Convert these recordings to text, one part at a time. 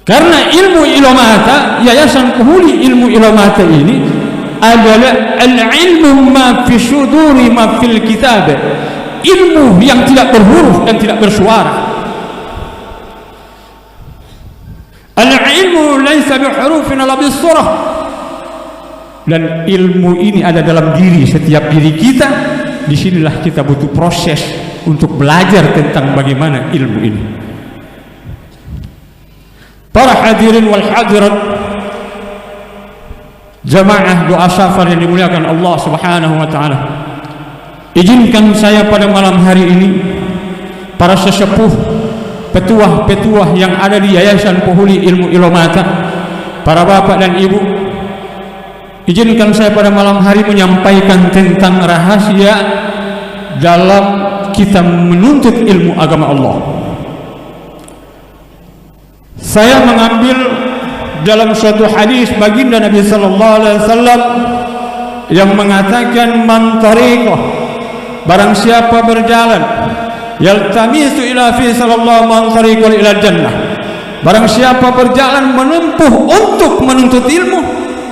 Karena ilmu Ilomata, yayasan penghuni ilmu Ilomata ini adalah al-ilmu ma fi syuduri ma fil kitab, ilmu yang tidak berhuruf dan tidak bersuara. Al-ilmu laisa bi hurufin wala bis surah, dan ilmu ini ada dalam diri setiap diri kita. Disinilah kita butuh proses untuk belajar tentang bagaimana ilmu ini. Para hadirin wal hadirat, jamaah doa safar yang dimuliakan Allah Subhanahu wa taala, izinkan saya pada malam hari ini, para sesepuh, petuah-petuah yang ada di Yayasan Penghuni Ilmu Ilomata, para bapak dan ibu, izinkan saya pada malam hari menyampaikan tentang rahasia dalam kita menuntut ilmu agama Allah. Saya mengambil dalam suatu hadis baginda Nabi sallallahu alaihi wasallam yang mengatakan, man tariqah, barang siapa berjalan, yaltamisu ila fi sallallahu man tariqul ila jannah, barang siapa berjalan menempuh untuk menuntut ilmu,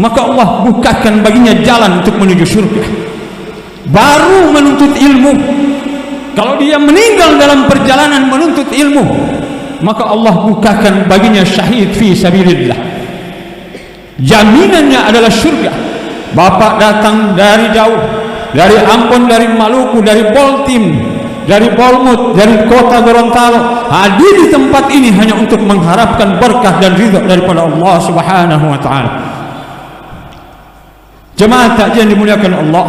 maka Allah bukakan baginya jalan untuk menuju surga. Baru menuntut ilmu, kalau dia meninggal dalam perjalanan menuntut ilmu, maka Allah bukakan baginya syahid fi sabilillah. Jaminannya adalah surga. Bapak datang dari jauh, dari Ambon, dari Maluku, dari Poltim, dari Polmut, dari kota Gorontalo, hadir di tempat ini hanya untuk mengharapkan berkah dan ridha daripada Allah Subhanahu wa taala. Jemaah takziah dimuliakan Allah,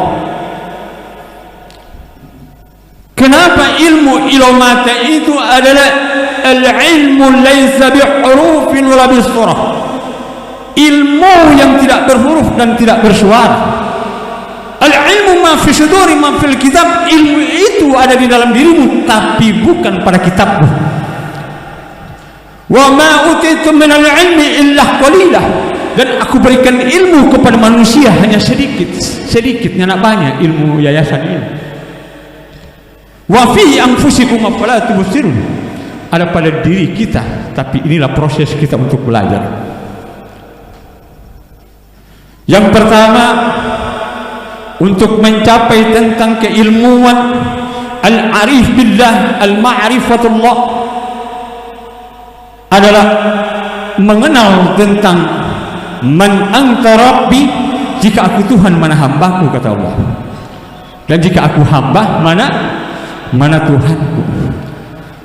kenapa ilmu Ilomata itu adalah al-ilmu laisa bi hurufin wala bi surah, ilmu yang tidak berhuruf dan tidak bersuara. Al-ilmu ma fi suduri ma fil kitab, ilmu itu ada di dalam dirimu tapi bukan pada kitabmu. Wa ma utitum min al-ilmi illa qalilah, dan aku berikan ilmu kepada manusia hanya sedikit, sedikitnya nak banyak ilmu yayasan ini. Wa fi anfusikum afala tubsirun, ada pada diri kita, tapi inilah proses kita untuk belajar. Yang pertama, untuk mencapai tentang keilmuan al-arif billah, al-ma'rifatullah, adalah mengenal tentang man anta rabbi, jika aku Tuhan mana hambaku, kata Allah, dan jika aku hamba mana Tuhanku.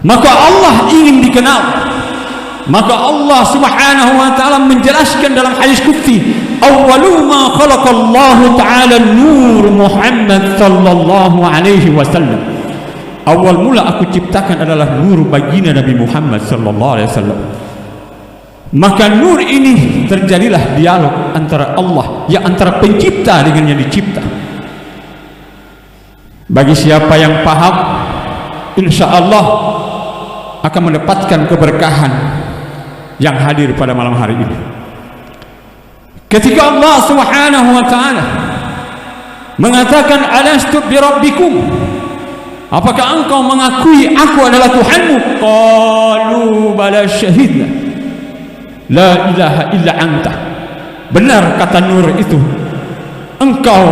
Maka Allah ingin dikenal, maka Allah Subhanahu wa taala menjelaskan dalam hadis qudsi, awwalu ma khalaqallahu taala nur Muhammad sallallahu alaihi wasallam, awal mula aku ciptakan adalah nur baginda Nabi Muhammad sallallahu alaihi wasallam. Maka nur ini terjadilah dialog antara Allah, ya antara pencipta dengan yang dicipta. Bagi siapa yang paham, insyaallah akan mendapatkan keberkahan yang hadir pada malam hari ini. Ketika Allah Subhanahu wa taala mengatakan, alastu bi rabbikum, apakah engkau mengakui aku adalah Tuhanmu? Qalu bala syahidna la ilaha illa anta, benar kata nur itu, engkau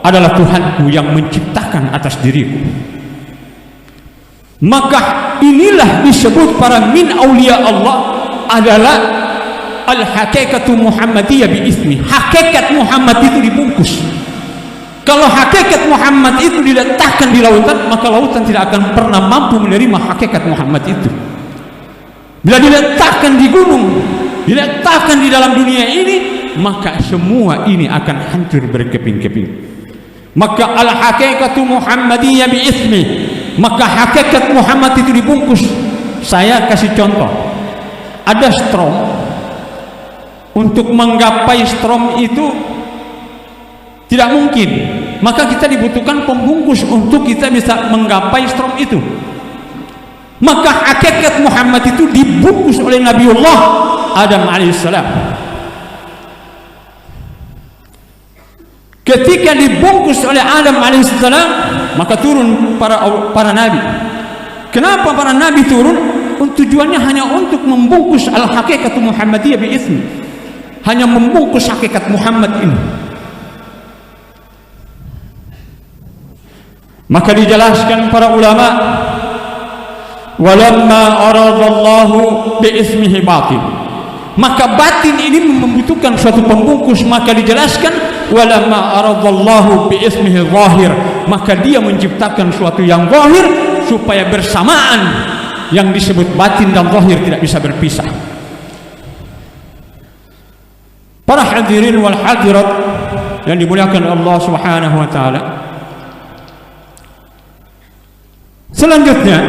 adalah Tuhanku yang menciptakan atas diriku. Maka inilah disebut para min aulia Allah adalah al-hakikatu Muhammadiyah bi ismi. Hakikat Muhammad itu dibungkus. Kalau hakikat Muhammad itu diletakkan di lautan, maka lautan tidak akan pernah mampu menerima hakikat Muhammad itu. Bila diletakkan di gunung, diletakkan di dalam dunia ini, maka semua ini akan hancur berkeping-keping. Maka al-hakikatu Muhammadiyah bi ismi, maka hakikat Muhammad itu dibungkus. Saya kasih contoh, ada strom. Untuk menggapai strom itu tidak mungkin, maka kita dibutuhkan pembungkus untuk kita bisa menggapai strom itu. Maka hakikat Muhammad itu dibungkus oleh Nabiullah Adam alaihissalam. Ketika dibungkus oleh Adam alaihissalam, maka turun para nabi. Kenapa para nabi turun? tujuannya hanya untuk membungkus al-haqiqatu Muhammadiyah bi'ismi, hanya membungkus hakikat Muhammad ini. Maka dijelaskan para ulama, walamma aradallahu bi'ismihi batin, maka batin ini membutuhkan suatu pembungkus. Maka dijelaskan walamma aradallahu bi'ismihi zahir, maka dia menciptakan suatu yang zahir supaya bersamaan yang disebut batin dan zahir tidak bisa berpisah. Para hadirin wal hadirat yang dimuliakan Allah Subhanahu wa taala, selanjutnya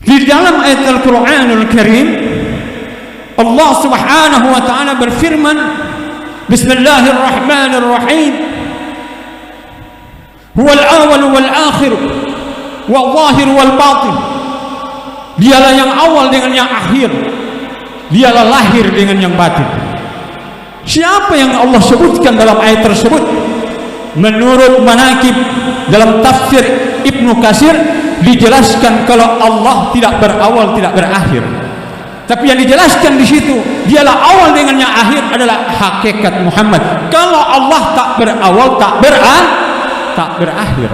di dalam ayat Al-Qur'anul Karim Allah Subhanahu wa taala berfirman, Bismillahirrahmanirrahim, Huwal awal wal akhir wal zahir wal batin. Dialah yang awal dengan yang akhir, dialah lahir dengan yang batin. Siapa yang Allah sebutkan dalam ayat tersebut? Menurut manaqib dalam tafsir Ibnu Katsir dijelaskan kalau Allah tidak berawal tidak berakhir. Tapi yang dijelaskan di situ dialah awal dengan yang akhir adalah hakikat Muhammad. Kalau Allah tak berawal tak berakhir,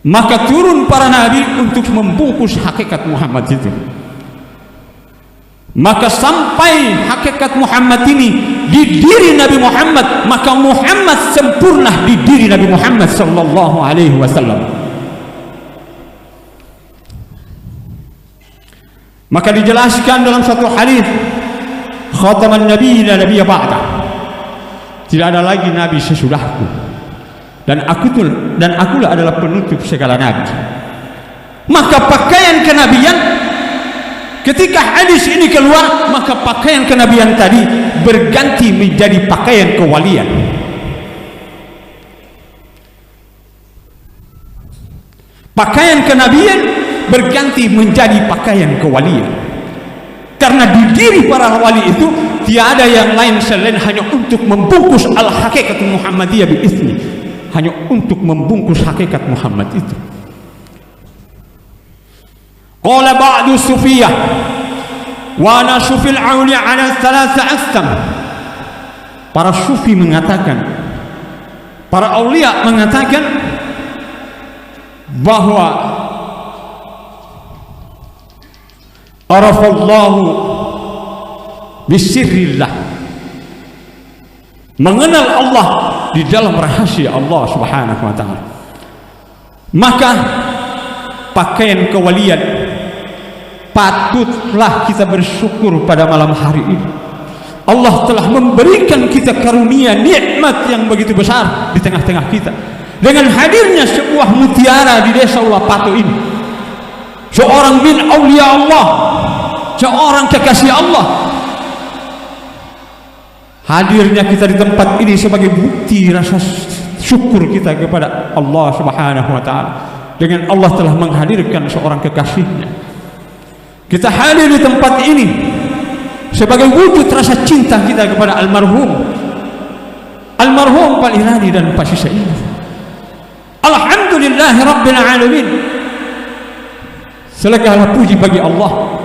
maka turun para nabi untuk membungkus hakikat Muhammad itu. Maka sampai hakikat Muhammad ini di diri Nabi Muhammad, maka Muhammad sempurna di diri Nabi Muhammad sallallahu alaihi wasallam. Maka dijelaskan dalam satu hadis, khataman nabiyina nabiyya ba'da, tidak ada lagi nabi sesudahku, dan akulah adalah penutup segala nabi. Maka pakaian kenabian, ketika hadis ini keluar, maka pakaian kenabian tadi berganti menjadi pakaian kewalian. Pakaian kenabian berganti menjadi pakaian kewalian, karena di diri para wali itu tiada yang lain selain hanya untuk membungkus al-haqiqat Muhammadiyah bi'ismi, hanya untuk membungkus hakikat Muhammad itu. Qala ba'du sufiyah wa ana sufil awliya ala thalatha aqsam. Para sufi mengatakan, para aulia mengatakan bahwa arafallahu bisirrillah, mengenal Allah di dalam rahasia Allah Subhanahu wa taala. Maka pakaian kewalian, patutlah kita bersyukur pada malam hari ini. Allah telah memberikan kita karunia nikmat yang begitu besar di tengah-tengah kita dengan hadirnya sebuah mutiara di desa Ulapato ini, seorang min aulia Allah, seorang kekasih Allah. Hadirnya kita di tempat ini sebagai bukti rasa syukur kita kepada Allah Subhanahu wa taala, dengan Allah telah menghadirkan seorang kekasihnya. Kita hadir di tempat ini sebagai wujud rasa cinta kita kepada almarhum Pak Iradi dan Pak Sisaini. Alhamdulillahi Rabbil Alamin. Segala puji bagi Allah.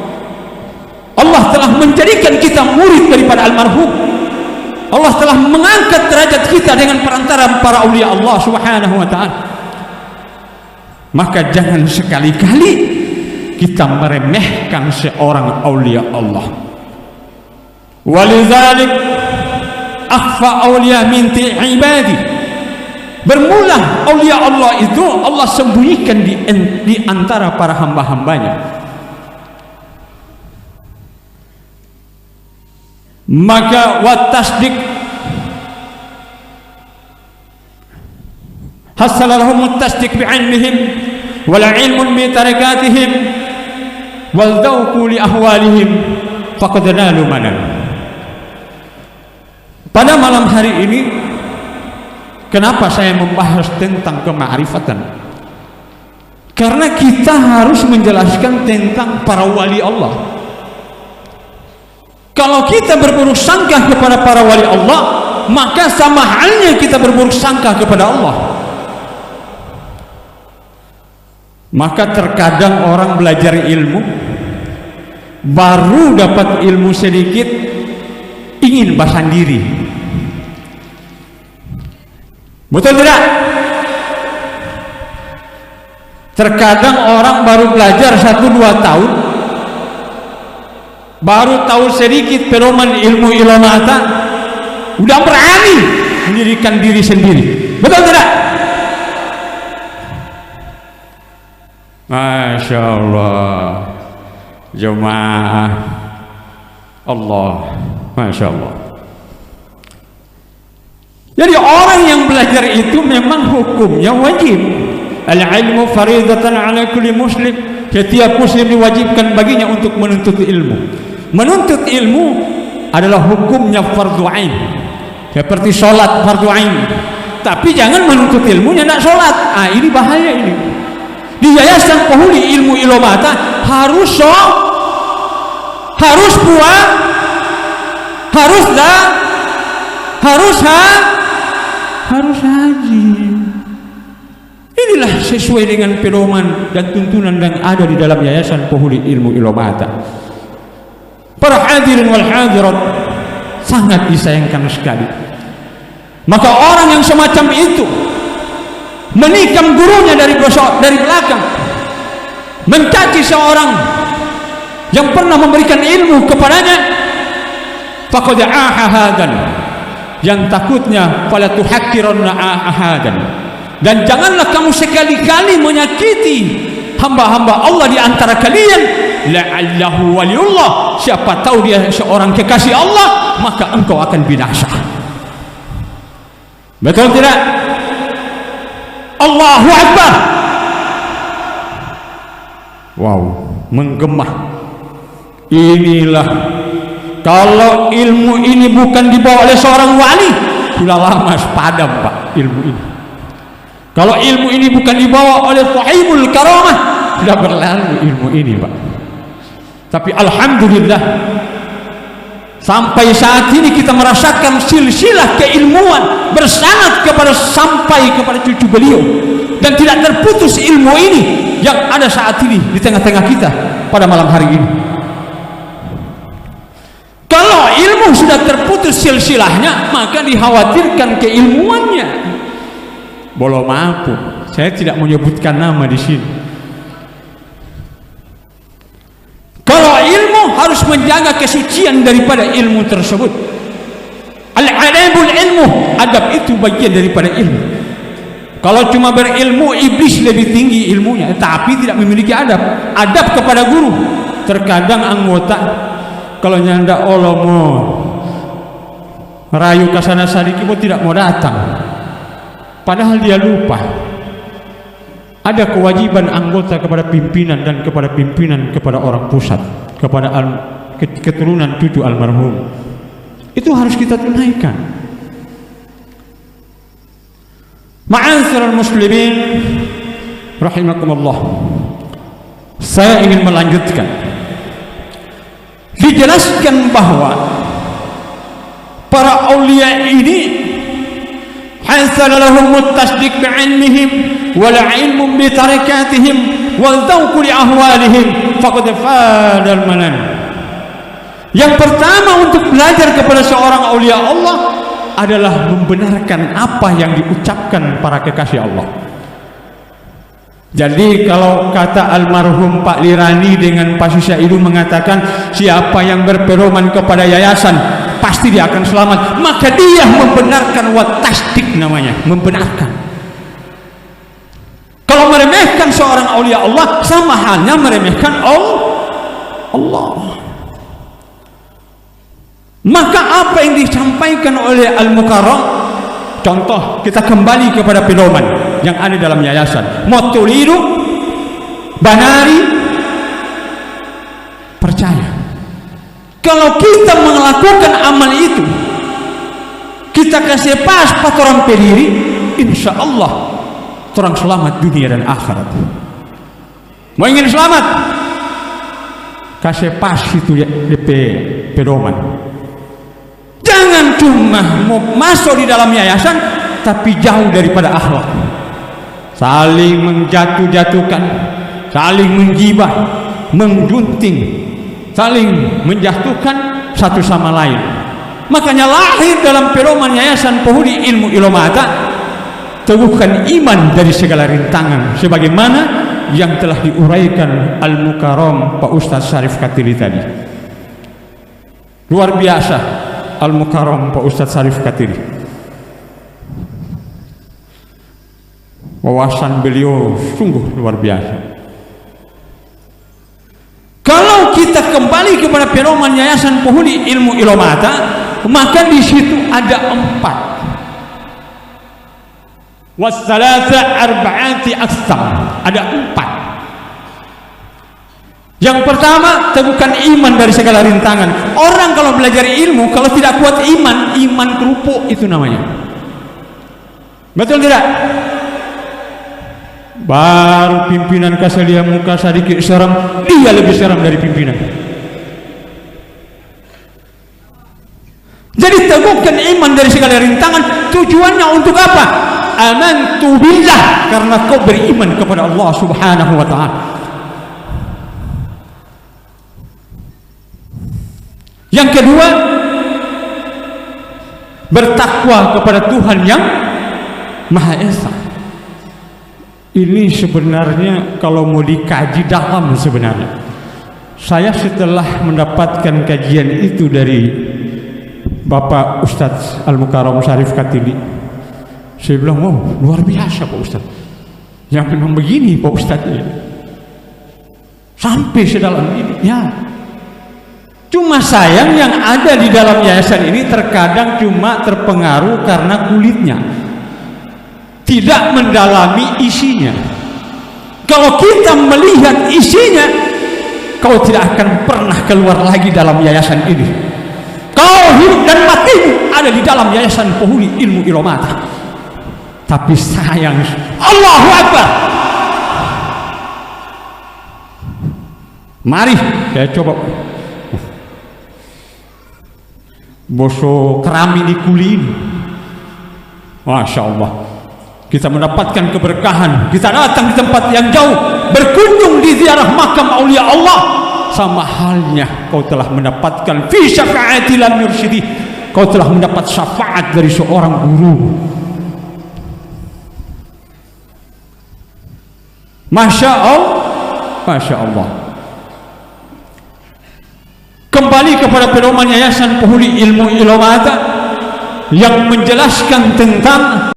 Allah telah menjadikan kita murid daripada almarhum. Allah telah mengangkat derajat kita dengan perantara para aulia Allah Subhanahu wa taala. Maka jangan sekali-kali kita meremehkan seorang aulia Allah. Walidzalik akhfa aulia min ibadi. Bermula aulia Allah itu Allah sembunyikan di antara para hamba-hambanya. Maka watasdik hasala lahum tasdik bi'ilmihim wal ilmun bi tarakatihim wal dawqu li ahwalihim faqad nalu manan. Pada malam hari ini, kenapa saya membahas tentang kemakrifatan? Karena kita harus menjelaskan tentang para wali Allah. Kalau kita berburuk sangka kepada para wali Allah, maka sama halnya kita berburuk sangka kepada Allah. Maka terkadang orang belajar ilmu, baru dapat ilmu sedikit, ingin bahas diri. Betul tidak? Terkadang orang baru belajar 1-2 tahun, baru tahu sedikit pedoman ilmu ilomata, udah berani mendirikan diri sendiri. Betul tidak? Masya Allah, jemaah Allah, Masya Allah. Jadi orang yang belajar itu memang hukumnya wajib. Al-ilmu faridatan ala kulli muslim. Setiap muslim diwajibkan baginya untuk menuntut ilmu. Menuntut ilmu adalah hukumnya fardu ain, seperti sholat fardu ain. Tapi jangan menuntut ilmunya tidak sholat. Ini bahaya ini. Di Yayasan Penghuni Ilmu Ilomata harus puas, harus haji. Inilah sesuai dengan pedoman dan tuntunan yang ada di dalam Yayasan Penghuni Ilmu Ilomata. Para hadirin wal hadirat, sangat disayangkan sekali. Maka orang yang semacam itu menikam gurunya dari belakang, mencaci seorang yang pernah memberikan ilmu kepadanya, faqad ahadan, yang takutnya fala tuhakkiranna ahadan. Dan janganlah kamu sekali-kali menyakiti hamba-hamba Allah di antara kalian, la'allahu waliullah, siapa tahu dia seorang kekasih Allah, maka engkau akan binasa. Betul tidak? Allahu Akbar. Wow, menggema. Inilah, kalau ilmu ini bukan dibawa oleh seorang wali, sudah lama padam Pak ilmu ini. Kalau ilmu ini bukan dibawa oleh sahibul karamah, sudah berlalu ilmu ini Pak. Tapi alhamdulillah, sampai saat ini kita merasakan silsilah keilmuan bersanad sampai kepada cucu beliau, dan tidak terputus ilmu ini yang ada saat ini di tengah-tengah kita pada malam hari ini. Kalau ilmu sudah terputus silsilahnya, maka dikhawatirkan keilmuannya. Belum mampu. Saya tidak menyebutkan nama di sini. Kalau ilmu harus menjaga kesucian daripada ilmu tersebut. Al-adabul ilmu, adab itu bagian daripada ilmu. Kalau cuma berilmu, iblis lebih tinggi ilmunya, tapi tidak memiliki adab. Adab kepada guru. Terkadang anggota kalau nyanda Allah mau rayu kasana sadiki mau tidak mau datang, padahal dia lupa ada kewajiban anggota kepada pimpinan dan kepada pimpinan kepada orang pusat, kepada keturunan cucu almarhum. Itu harus kita tunaikan. Ma'asyiral muslimin rahimakumullah, saya ingin melanjutkan. Dijelaskan bahwa para aulia ini hasal lahum at-tasdiq bi'ilmihim wal 'ilmu bi tarakatihim wal dhawq li ahwalihim faqad fada al-manan. Yang pertama untuk belajar kepada seorang aulia Allah adalah membenarkan apa yang diucapkan para kekasih Allah. Jadi kalau kata almarhum Pak Lirani dengan Pak Susaidu mengatakan siapa yang berpedoman kepada yayasan pasti dia akan selamat, maka dia membenarkan wa tasdik namanya, membenarkan. Kalau meremehkan seorang aulia Allah sama halnya meremehkan Allah. Maka apa yang disampaikan oleh Al-Mukarram, contoh kita kembali kepada pedoman yang ada dalam yayasan, motuliru banari percaya. Kalau kita melakukan amal itu, kita kasih pas patoran pendiri, insya Allah orang selamat dunia dan akhirat. Mau ingin selamat, kasih pas itu ya DP pedoman. Jangan cuma mau masuk di dalam yayasan tapi jauh daripada akhlak. saling menjatuh-jatuhkan, saling menggibah, mengunting, saling menjatuhkan satu sama lain. Makanya lahir dalam pedoman Yayasan Pohuri Ilmu Ilomata, teguhkan iman dari segala rintangan, sebagaimana yang telah diuraikan Al-Mukarram Pak Ustadz Syarif Katili tadi. Luar biasa Al-Mukarram Pak Ustadz Syarif Katili, wawasan beliau sungguh luar biasa. Kalau kita kembali kepada pedoman Yayasan Pohuri Ilmu Ilomata, maka di situ ada 4. Wassalasa arba'ati aqsam, ada 4. Yang pertama, teguhkan iman dari segala rintangan. Orang kalau belajar ilmu, kalau tidak kuat iman, iman kerupuk itu namanya. Betul tidak? Baru pimpinan kasih lihat muka sedikit seram, dia lebih seram dari pimpinan. Jadi teguhkan iman dari segala rintangan. Tujuannya untuk apa? Amantu billah, karena kau beriman kepada Allah Subhanahu wa ta'ala. Yang kedua, bertakwa kepada Tuhan yang Maha Esa. Ini sebenarnya kalau mau dikaji dalam, sebenarnya saya setelah mendapatkan kajian itu dari Bapak Ustadz Al-Mukarram Syarif Katili, saya bilang, wow, luar biasa Pak Ustadz, yang memang begini Pak Ustadz ini, sampai sedalam ini ya. Cuma sayang yang ada di dalam yayasan ini terkadang cuma terpengaruh karena kulitnya, tidak mendalami isinya. Kalau kita melihat isinya, kau tidak akan pernah keluar lagi dalam yayasan ini. Kau hidup dan matimu ada di dalam Yayasan Pohuri Ilmu Ilomata. Tapi sayang, Allahu Akbar. Mari saya coba boso kerami di kulit. Masya Allah, kita mendapatkan keberkahan. Kita datang di tempat yang jauh, berkunjung di ziarah makam aulia Allah. Sama halnya kau telah mendapatkan fi syafa'ati lam yursyidi, kau telah mendapat syafaat dari seorang guru. Masya Allah, Masya Allah. Kembali kepada pedoman Yayasan Pohuri Ilmu Ilomata yang menjelaskan tentang